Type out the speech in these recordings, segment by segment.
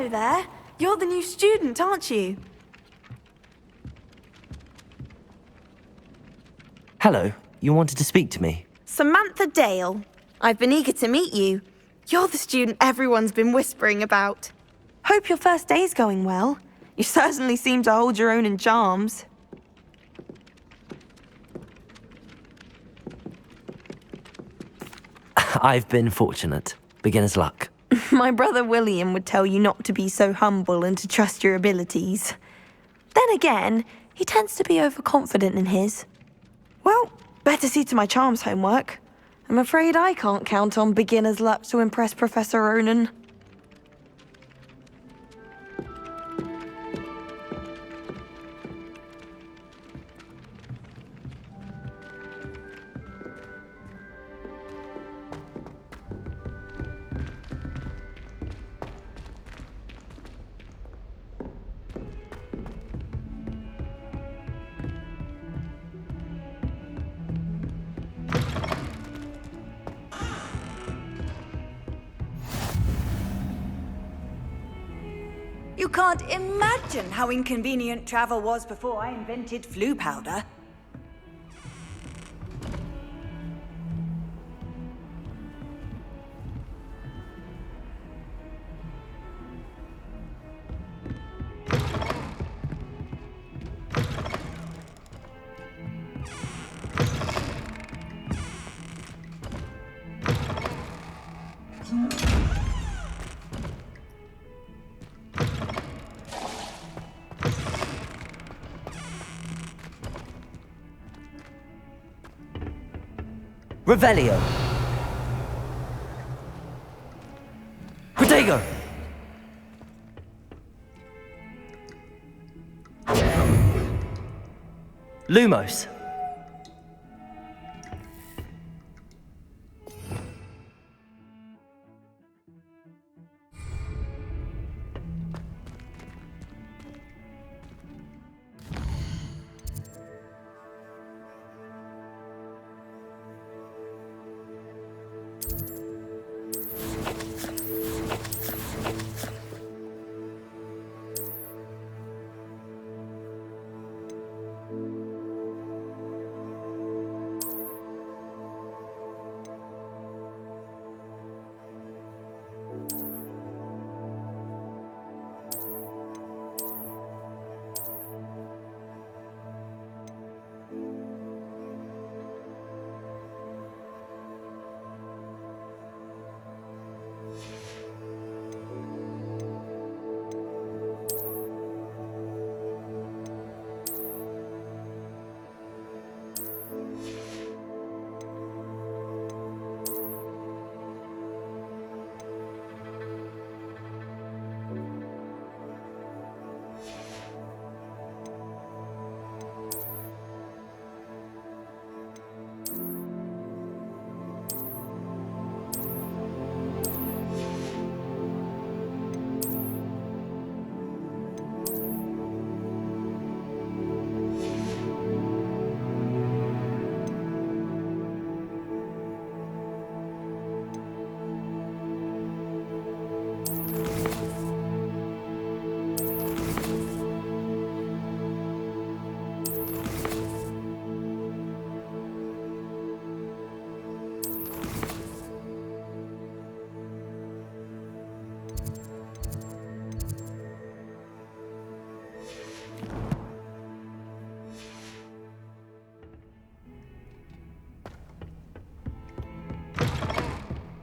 Hello there. You're the new student, aren't you? Hello, you wanted to speak to me? Samantha Dale. I've been eager to meet you. You're the student everyone's been whispering about. Hope your first day's going well. You certainly seem to hold your own in charms. I've been fortunate. Beginner's luck. My brother William would tell you not to be so humble and to trust your abilities. Then again, he tends to be overconfident in his. Well, better see to my charms homework. I'm afraid I can't count on beginner's luck to impress Professor Ronan. You can't imagine how inconvenient travel was before I invented flu powder. Revelio. Protego. Lumos.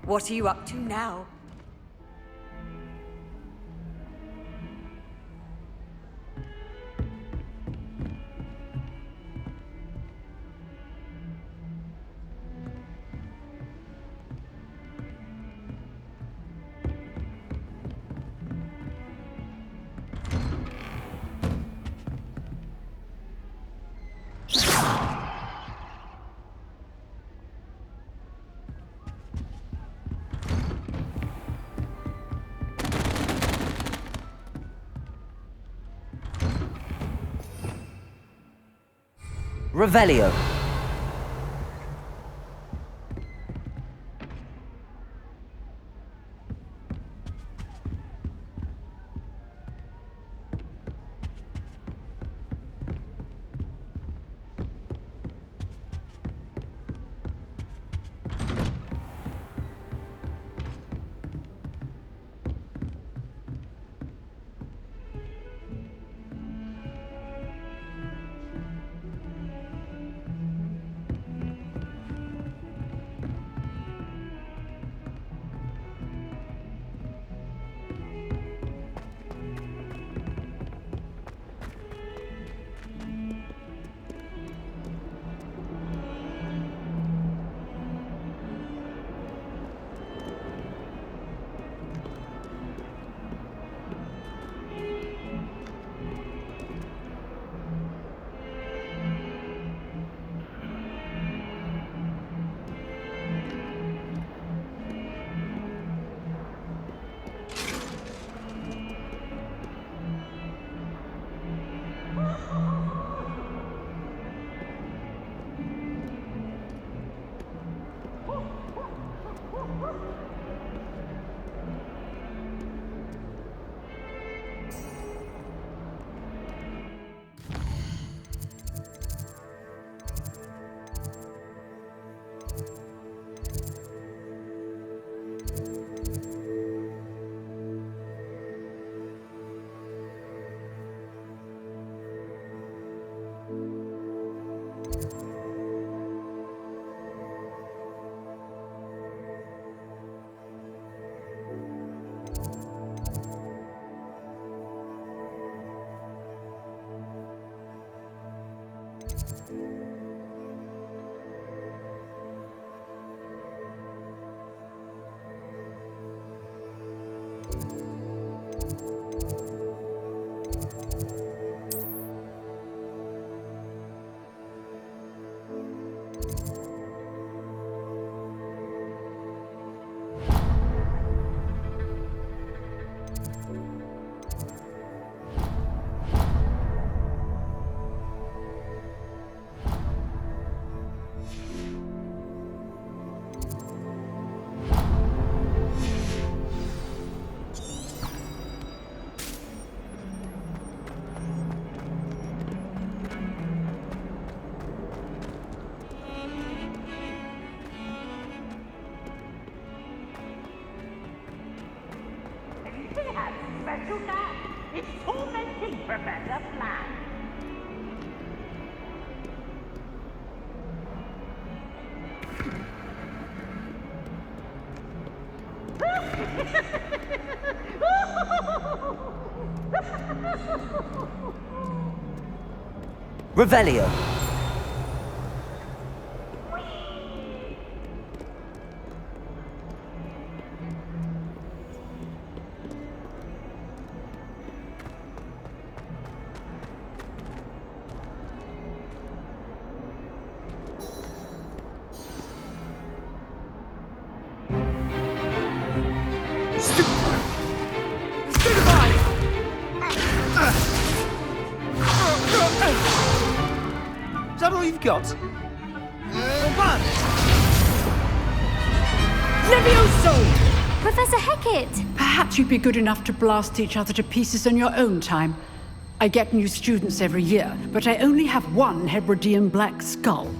What are you up to now? Revelio. to that. It's tormenting Professor Flag. Revelio. Is that all you've got? Levioso! Professor Hecat! Perhaps you'd be good enough to blast each other to pieces on your own time. I get new students every year, but I only have one Hebridean black skull.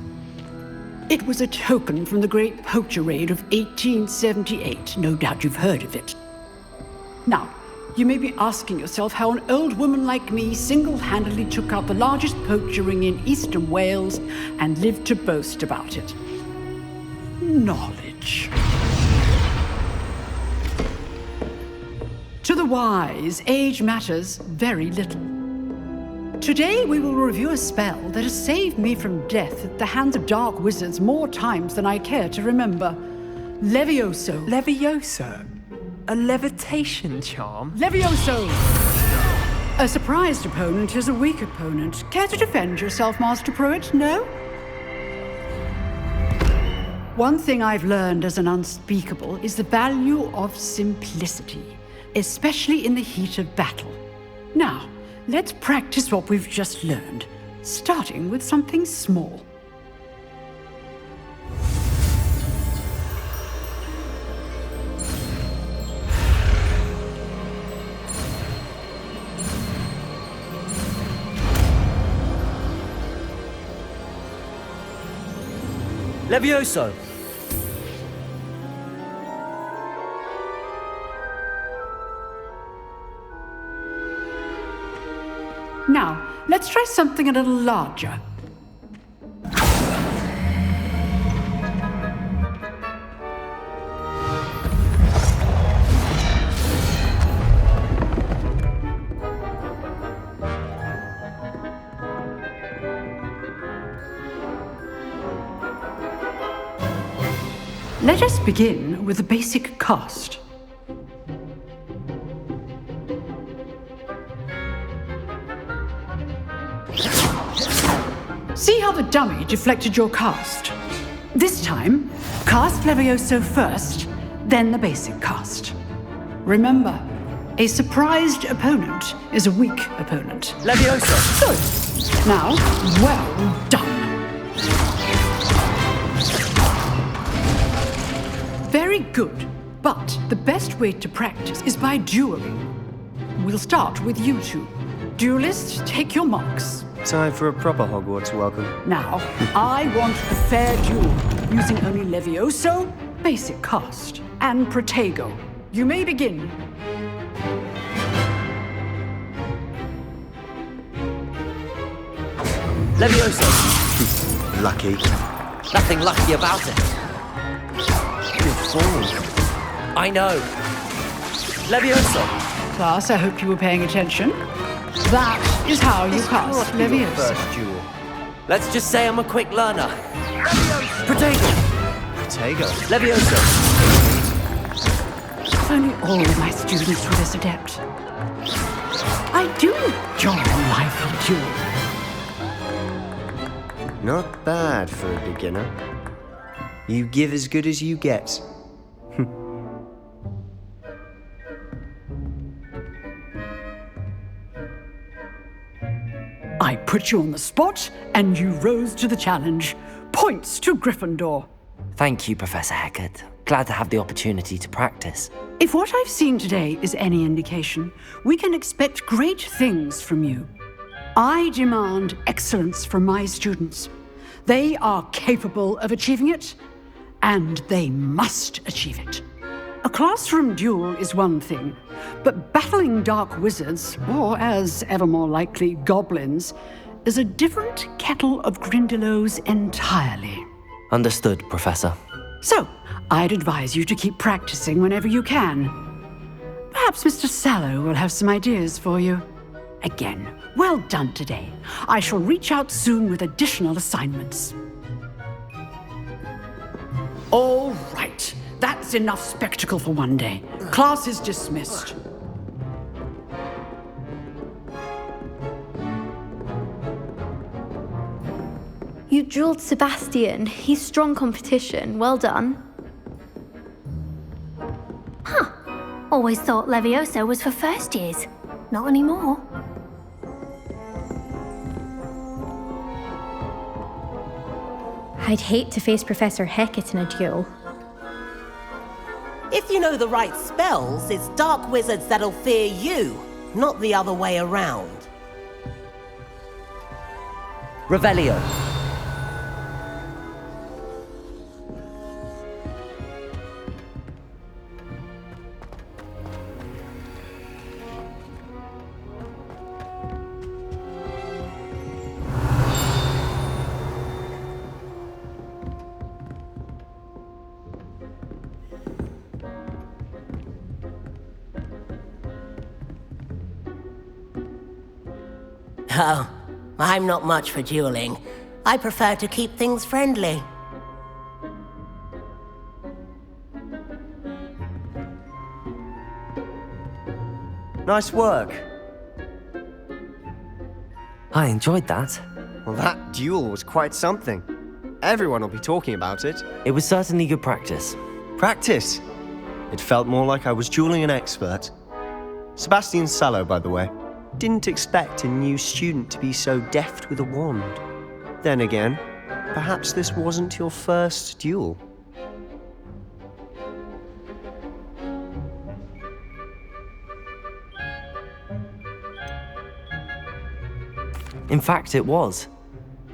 It was a token from the Great Poacher Raid of 1878. No doubt you've heard of it. Now, you may be asking yourself how an old woman like me single-handedly took out the largest poacher ring in eastern Wales and lived to boast about it. Knowledge. To the wise, age matters very little. Today we will review a spell that has saved me from death at the hands of dark wizards more times than I care to remember. Levioso. Levioso? A levitation charm? Levioso! A surprised opponent is a weak opponent. Care to defend yourself, Master Pruitt? No? One thing I've learned as an unspeakable is the value of simplicity, especially in the heat of battle. Now, let's practice what we've just learned, starting with something small. Levioso. Now, let's try something a little larger. Let us begin with the basic cast. See how the dummy deflected your cast? This time, cast Levioso first, then the basic cast. Remember, a surprised opponent is a weak opponent. Levioso. Good. Now, well done. Very good, but the best way to practice is by dueling. We'll start with you two. Duelists, take your marks. Time for a proper Hogwarts welcome. Now, I want a fair duel, using only Levioso, basic cast, and Protego. You may begin. Levioso. Lucky. Nothing lucky about it. Good form. I know. Levioso. Class, I hope you were paying attention. That is how you cast Levioso. First duel. Let's just say I'm a quick learner. Protego. Protego. Levioso. If only all of my students were this adept. I do enjoy a lively duel. Not bad for a beginner. You give as good as you get. I put you on the spot, and you rose to the challenge. Points to Gryffindor. Thank you, Professor Hecat. Glad to have the opportunity to practice. If what I've seen today is any indication, we can expect great things from you. I demand excellence from my students. They are capable of achieving it, and they must achieve it. A classroom duel is one thing, but battling dark wizards, or as ever more likely, goblins, is a different kettle of Grindylows entirely. Understood, Professor. So, I'd advise you to keep practicing whenever you can. Perhaps Mr. Sallow will have some ideas for you. Again, well done today. I shall reach out soon with additional assignments. All right. That's enough spectacle for one day. Class is dismissed. You drilled Sebastian. He's strong competition. Well done. Huh. Always thought Levioso was for first years. Not anymore. I'd hate to face Professor Hecat in a duel. If you know the right spells, it's dark wizards that'll fear you, not the other way around. Revelio. Oh, I'm not much for dueling. I prefer to keep things friendly. Nice work. I enjoyed that. Well, that duel was quite something. Everyone will be talking about it. It was certainly good practice. Practice. It felt more like I was dueling an expert. Sebastian Sallow, by the way. Didn't expect a new student to be so deft with a wand. Then again, perhaps this wasn't your first duel. In fact, it was.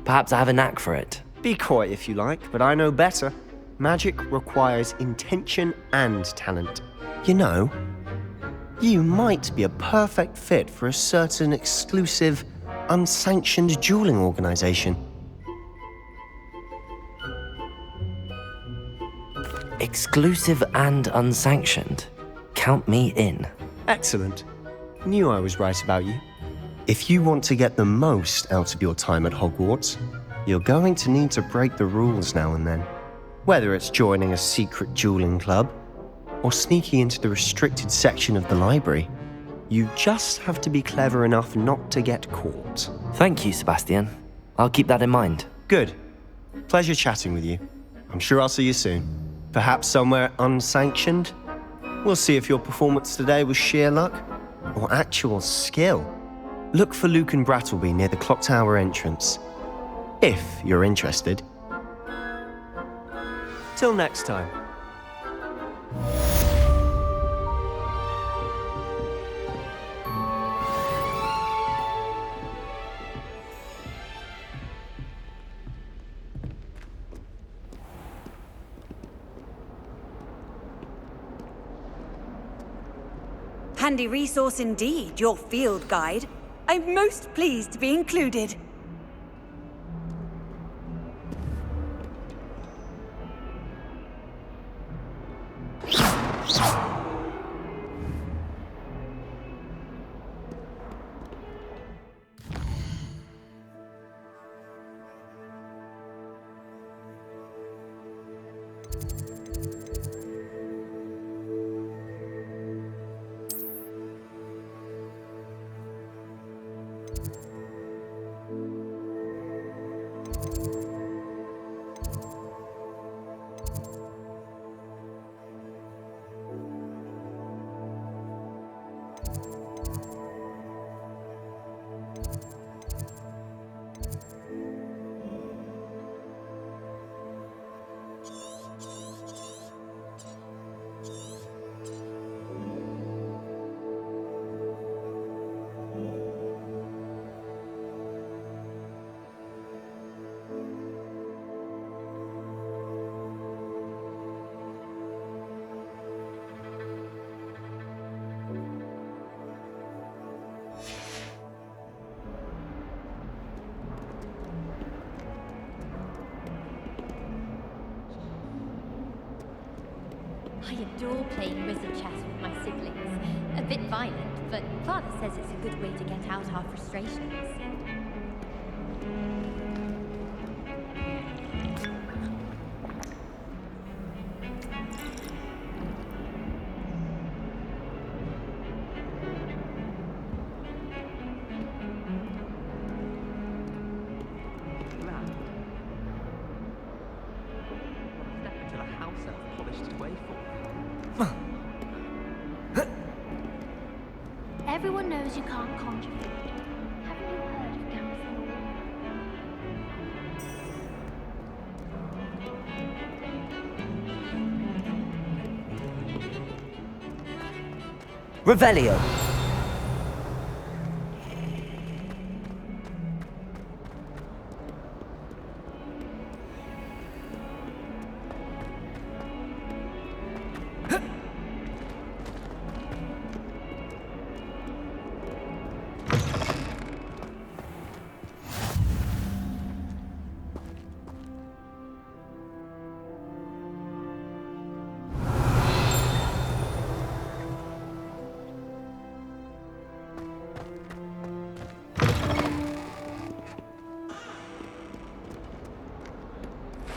Perhaps I have a knack for it. Be coy if you like, but I know better. Magic requires intention and talent. You know, you might be a perfect fit for a certain exclusive, unsanctioned dueling organization. Exclusive and unsanctioned. Count me in. Excellent. Knew I was right about you. If you want to get the most out of your time at Hogwarts, you're going to need to break the rules now and then. Whether it's joining a secret dueling club, or sneaking into the restricted section of the library, you just have to be clever enough not to get caught. Thank you, Sebastian. I'll keep that in mind. Good. Pleasure chatting with you. I'm sure I'll see you soon. Perhaps somewhere unsanctioned? We'll see if your performance today was sheer luck or actual skill. Look for Luke and Brattleby near the clock tower entrance, if you're interested. Till next time. Handy resource indeed, your field guide. I'm most pleased to be included. I adore playing wizard chess with my siblings. A bit violent, but Father says it's a good way to get out our frustrations. Everyone knows you can't conjure food. Haven't you heard of Gamma? Revelio.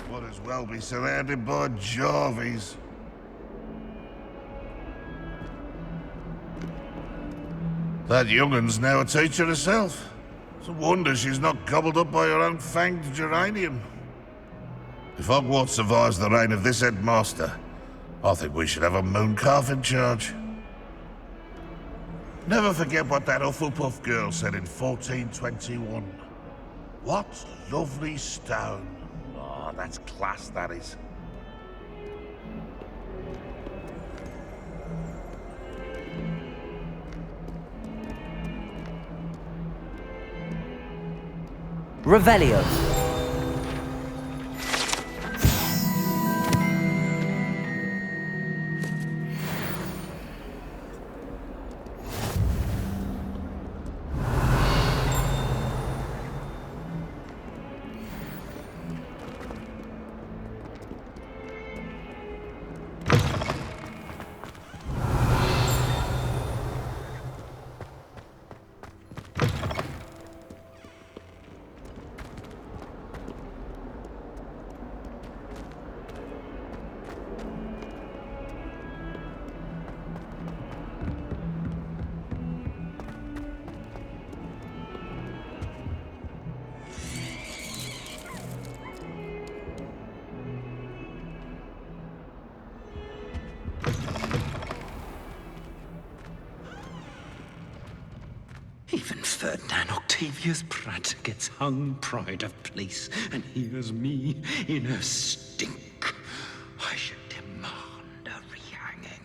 Might as well be surrounded by Jarvies. That young'un's now a teacher herself. It's a wonder she's not gobbled up by her own fanged geranium. If Hogwarts survives the reign of this headmaster, I think we should have a mooncalf in charge. Never forget what that Hufflepuff girl said in 1421. What lovely stone. Oh, that's class, that is. Revelio. Even Ferdinand Octavius Pratt gets hung pride of place, and here's me in a stink. I should demand a rehanging.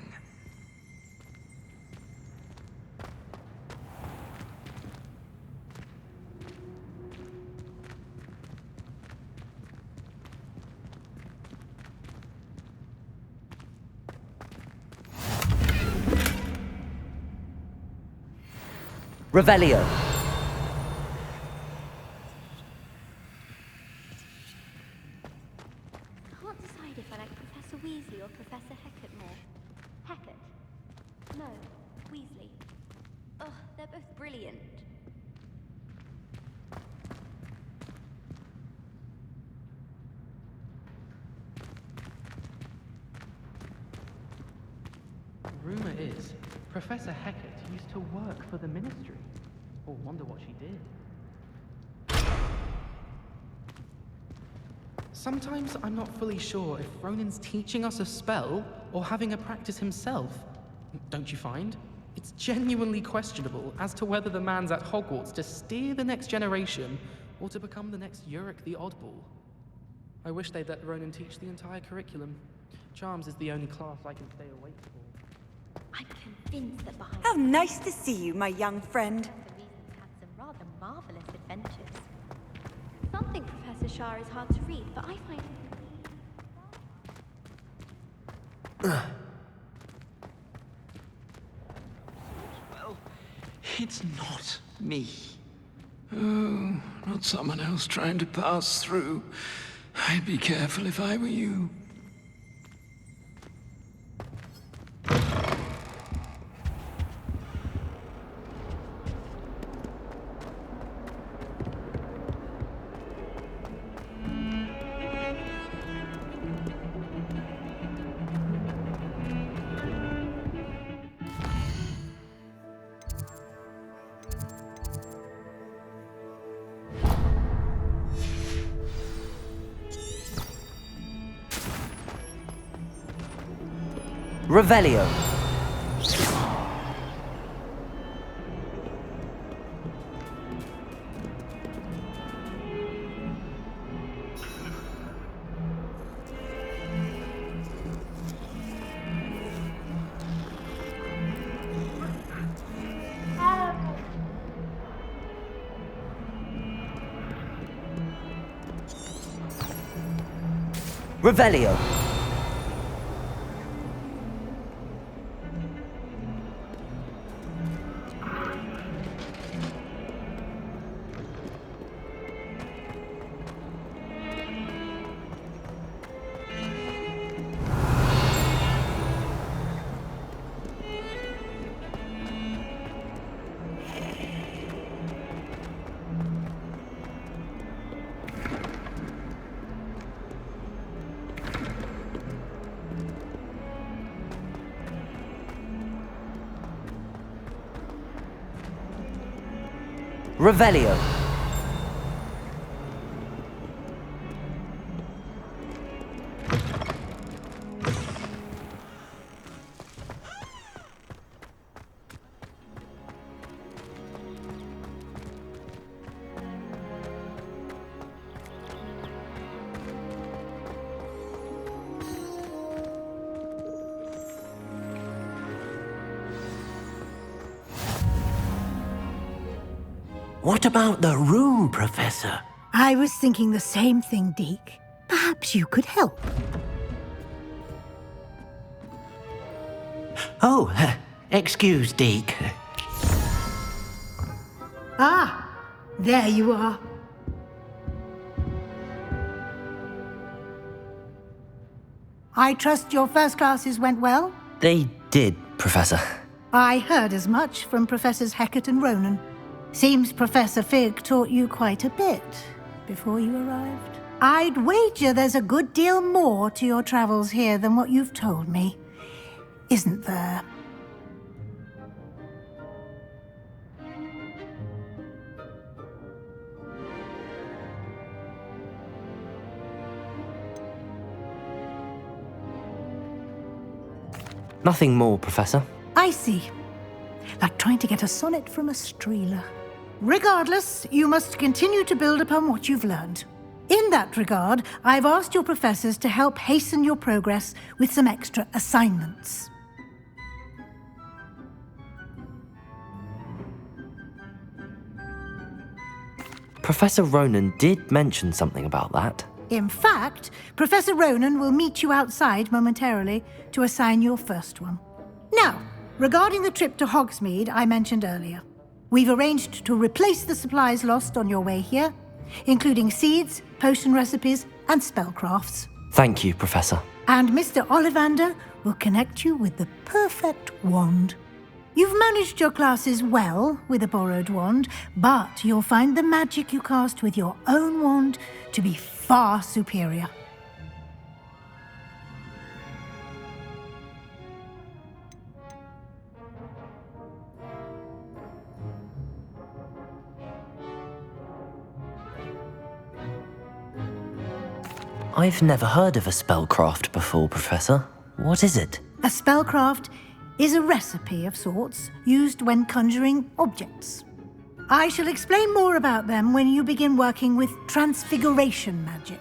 Revelio. Can't decide if I like Professor Weasley or Professor Hecat more. Hecat? No, Weasley. Ugh, they're both brilliant. Rumor is, Professor Hecat used to work for the Ministry. Or wonder what she did. Sometimes I'm not fully sure if Ronin's teaching us a spell or having a practice himself. Don't you find? It's genuinely questionable as to whether the man's at Hogwarts to steer the next generation or to become the next Uric the Oddball. I wish they'd let Ronin teach the entire curriculum. Charms is the only class I can stay awake for. I'm convinced that behind... How nice to see you, my young friend. Weasley's had some rather marvelous adventures. Some think Professor Shah is hard to read, but I find him... Well, it's not me. Oh, not someone else trying to pass through. I'd be careful if I were you. Revelio. Revelio. Revelio. What about the room, Professor? I was thinking the same thing, Deke. Perhaps you could help. Oh, excuse, Deke. Ah, there you are. I trust your first classes went well? They did, Professor. I heard as much from Professors Hecat and Ronan. Seems Professor Fig taught you quite a bit before you arrived. I'd wager there's a good deal more to your travels here than what you've told me, isn't there? Nothing more, Professor. I see. Like trying to get a sonnet from a streeler. Regardless, you must continue to build upon what you've learned. In that regard, I've asked your professors to help hasten your progress with some extra assignments. Professor Ronan did mention something about that. In fact, Professor Ronan will meet you outside momentarily to assign your first one. Now, regarding the trip to Hogsmeade I mentioned earlier, we've arranged to replace the supplies lost on your way here, including seeds, potion recipes, and spellcrafts. Thank you, Professor. And Mr. Ollivander will connect you with the perfect wand. You've managed your classes well with a borrowed wand, but you'll find the magic you cast with your own wand to be far superior. I've never heard of a spellcraft before, Professor. What is it? A spellcraft is a recipe of sorts used when conjuring objects. I shall explain more about them when you begin working with transfiguration magic.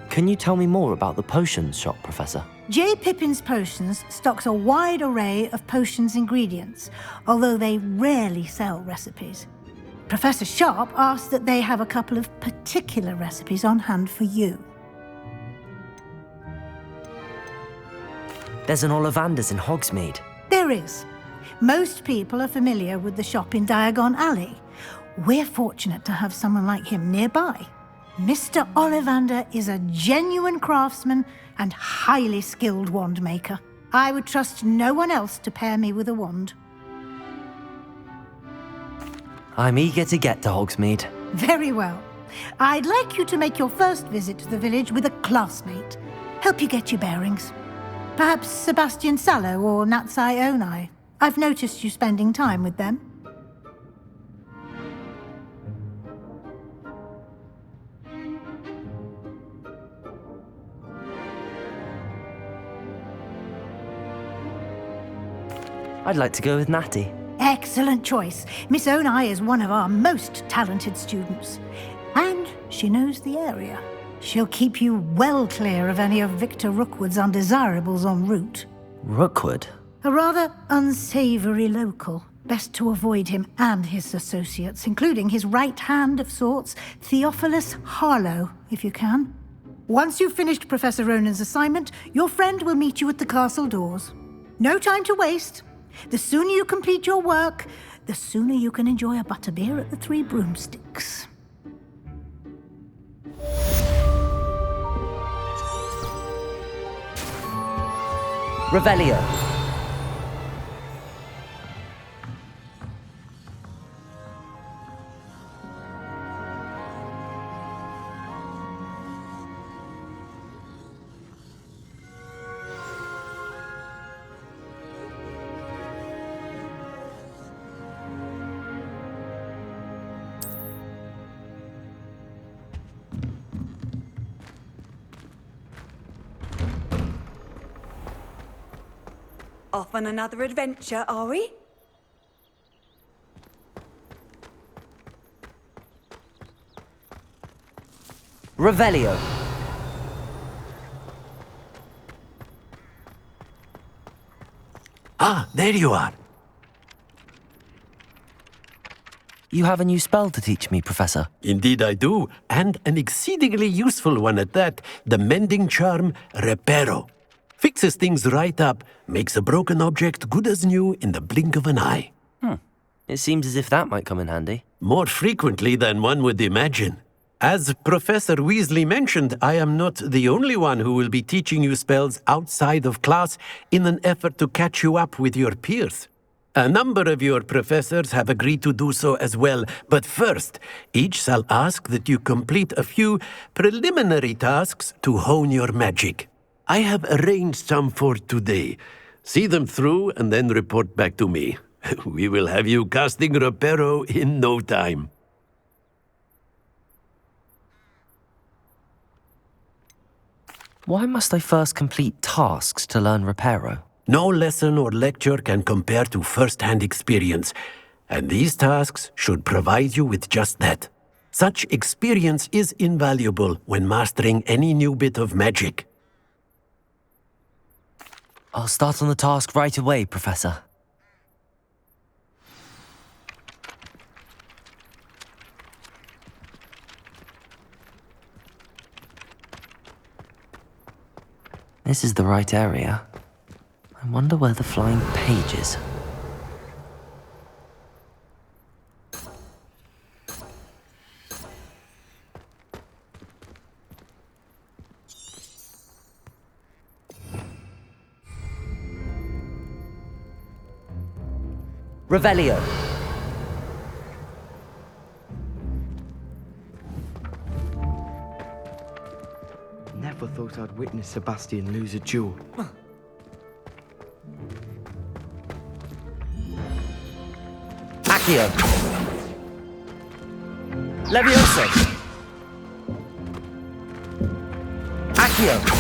Can you tell me more about the potions shop, Professor? J. Pippin's Potions stocks a wide array of potions ingredients, although they rarely sell recipes. Professor Sharp asked that they have a couple of particular recipes on hand for you. There's an Ollivander's in Hogsmeade. There is. Most people are familiar with the shop in Diagon Alley. We're fortunate to have someone like him nearby. Mr. Ollivander is a genuine craftsman and highly skilled wand maker. I would trust no one else to pair me with a wand. I'm eager to get to Hogsmeade. Very well. I'd like you to make your first visit to the village with a classmate. Help you get your bearings. Perhaps Sebastian Sallow or Natsai Onai. I've noticed you spending time with them. I'd like to go with Natty. Excellent choice. Miss Onai is one of our most talented students. And she knows the area. She'll keep you well clear of any of Victor Rookwood's undesirables en route. Rookwood? A rather unsavory local. Best to avoid him and his associates, including his right hand of sorts, Theophilus Harlow, if you can. Once you've finished Professor Ronan's assignment, your friend will meet you at the castle doors. No time to waste. The sooner you complete your work, the sooner you can enjoy a butterbeer at the Three Broomsticks. Revelio. Off on another adventure, are we? Revelio. Ah, there you are. You have a new spell to teach me, Professor. Indeed I do, and an exceedingly useful one at that. The mending charm, Reparo. Fixes things right up, makes a broken object good as new in the blink of an eye. It seems as if that might come in handy. More frequently than one would imagine. As Professor Weasley mentioned, I am not the only one who will be teaching you spells outside of class in an effort to catch you up with your peers. A number of your professors have agreed to do so as well, but first, each shall ask that you complete a few preliminary tasks to hone your magic. I have arranged some for today. See them through and then report back to me. We will have you casting Reparo in no time. Why must I first complete tasks to learn Reparo? No lesson or lecture can compare to first-hand experience, and these tasks should provide you with just that. Such experience is invaluable when mastering any new bit of magic. I'll start on the task right away, Professor. This is the right area. I wonder where the flying page is. Revelio. Never thought I'd witness Sebastian lose a duel. Accio. Levioso. Accio.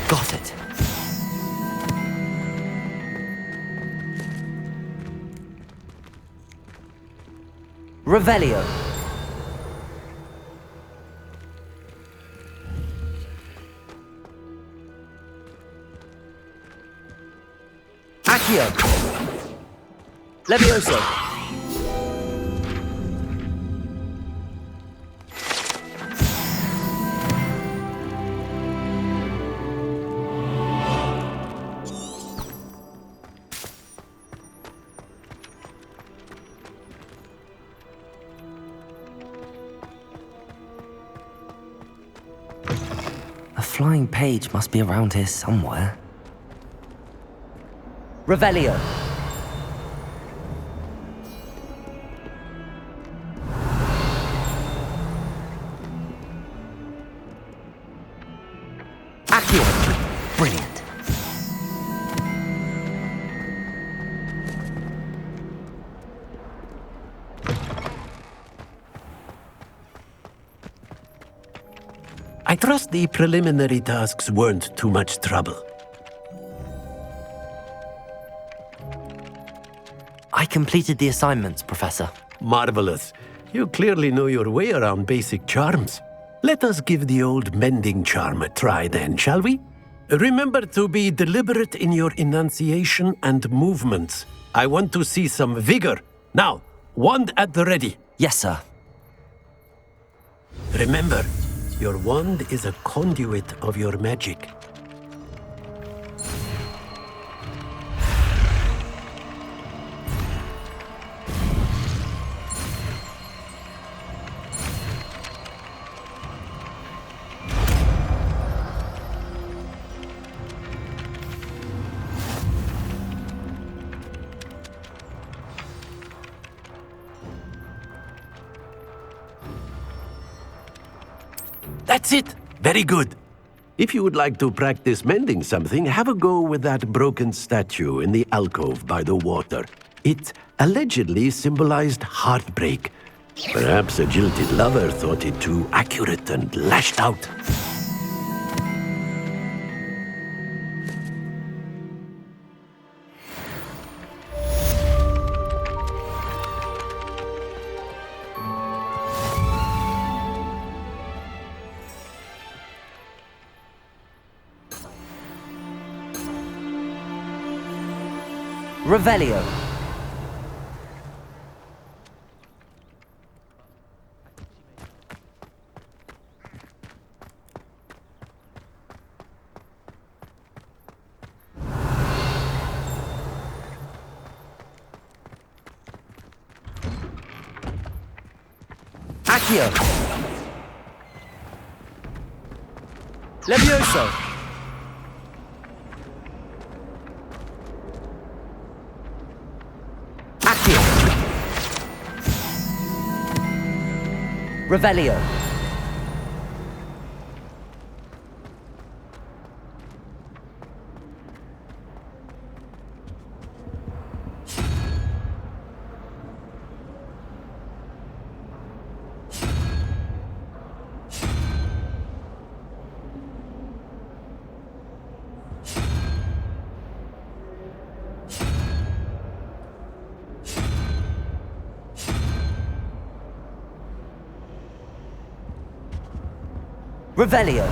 Got it. Revelio. Accio. Levioso. A flying page must be around here somewhere. Revelio. Accio. Brilliant. I trust the preliminary tasks weren't too much trouble. I completed the assignments, Professor. Marvelous. You clearly know your way around basic charms. Let us give the old mending charm a try then, shall we? Remember to be deliberate in your enunciation and movements. I want to see some vigor. Now, wand at the ready. Yes, sir. Remember, your wand is a conduit of your magic. That's it! Very good. If you would like to practice mending something, have a go with that broken statue in the alcove by the water. It allegedly symbolized heartbreak. Perhaps a jilted lover thought it too accurate and lashed out. Revelio. Accio. Levioso. Accio. Revelio. Revelio.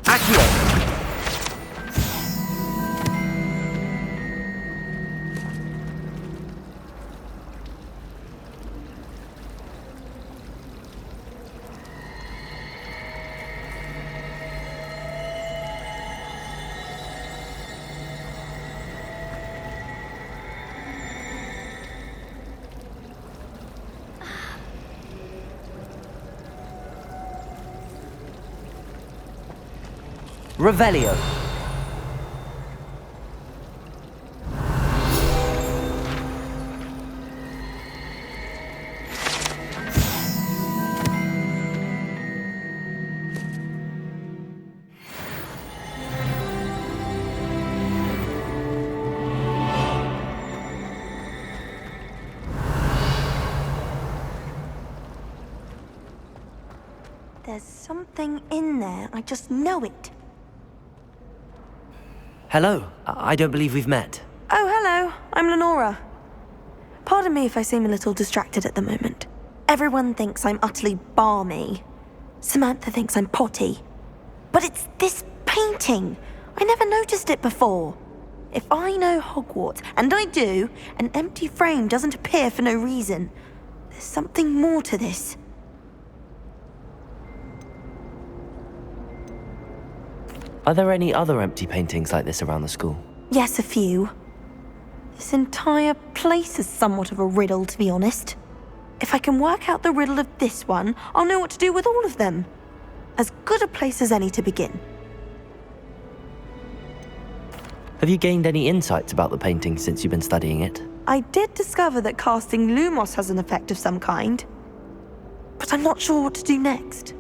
Accio. Revelio. The There's something in there. I just know it. Hello. I don't believe we've met. Oh, hello. I'm Lenora. Pardon me if I seem a little distracted at the moment. Everyone thinks I'm utterly balmy. Samantha thinks I'm potty. But it's this painting. I never noticed it before. If I know Hogwarts, and I do, an empty frame doesn't appear for no reason. There's something more to this. Are there any other empty paintings like this around the school? Yes, a few. This entire place is somewhat of a riddle, to be honest. If I can work out the riddle of this one, I'll know what to do with all of them. As good a place as any to begin. Have you gained any insights about the painting since you've been studying it? I did discover that casting Lumos has an effect of some kind. But I'm not sure what to do next.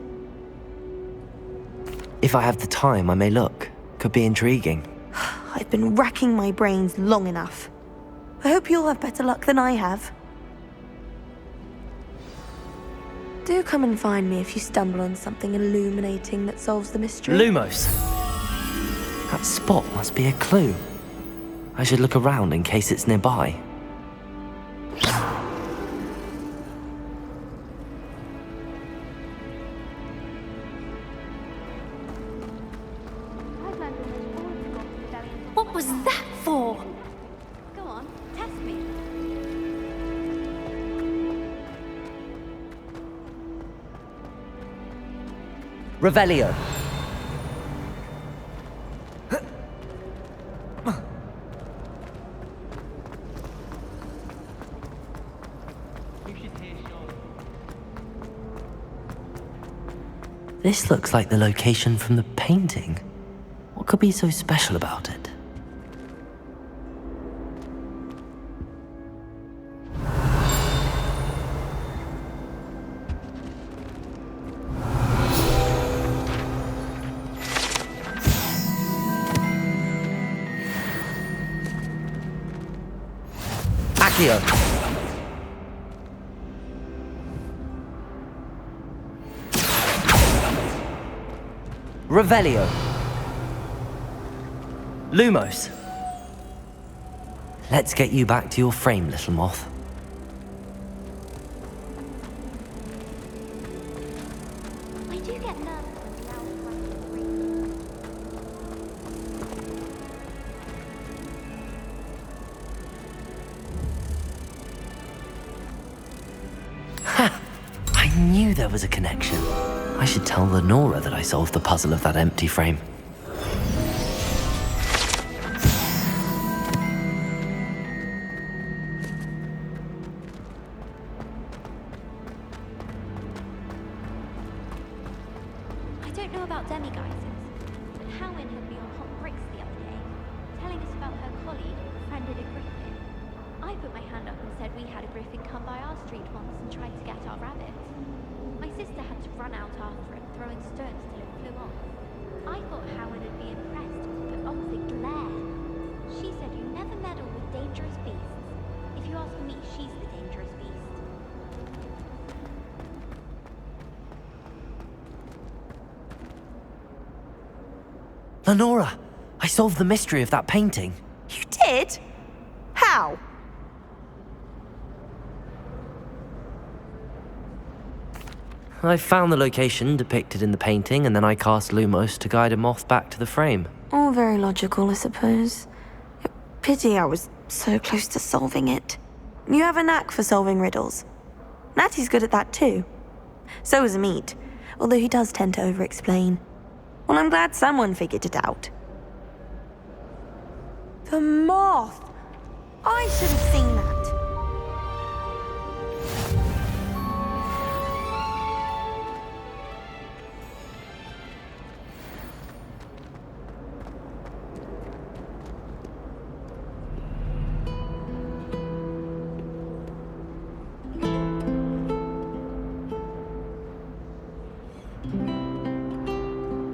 If I have the time, I may look. Could be intriguing. I've been racking my brains long enough. I hope you'll have better luck than I have. Do come and find me if you stumble on something illuminating that solves the mystery. Lumos! That spot must be a clue. I should look around in case it's nearby. What was that for? Go on, test me. Revelio. This looks like the location from the painting. What could be so special about it? Accio. Revelio. Lumos. Let's get you back to your frame, little moth. I do get nervous now. Ha! I knew there was a connection. I should tell Lenora that I solved the puzzle of that empty frame. I don't know about demi-guises, but Howin had me on hot bricks the other day, telling us about her colleague who befriended a griffin. I put my hand up and said we had a griffin come by our street once and tried to get our rabbits. My sister had to run out after it, throwing stones till it flew off. I thought Howin would be impressed, but oh, the glare. She said you never meddle with dangerous beasts. If you ask me, she's the dangerous beast. Lenora, I solved the mystery of that painting. You did? How? I found the location depicted in the painting, and then I cast Lumos to guide a moth back to the frame. All very logical, I suppose. Pity I was so close to solving it. You have a knack for solving riddles. Natty's good at that too. So is Meat, although he does tend to over-explain. Well, I'm glad someone figured it out. The moth! I should have seen that.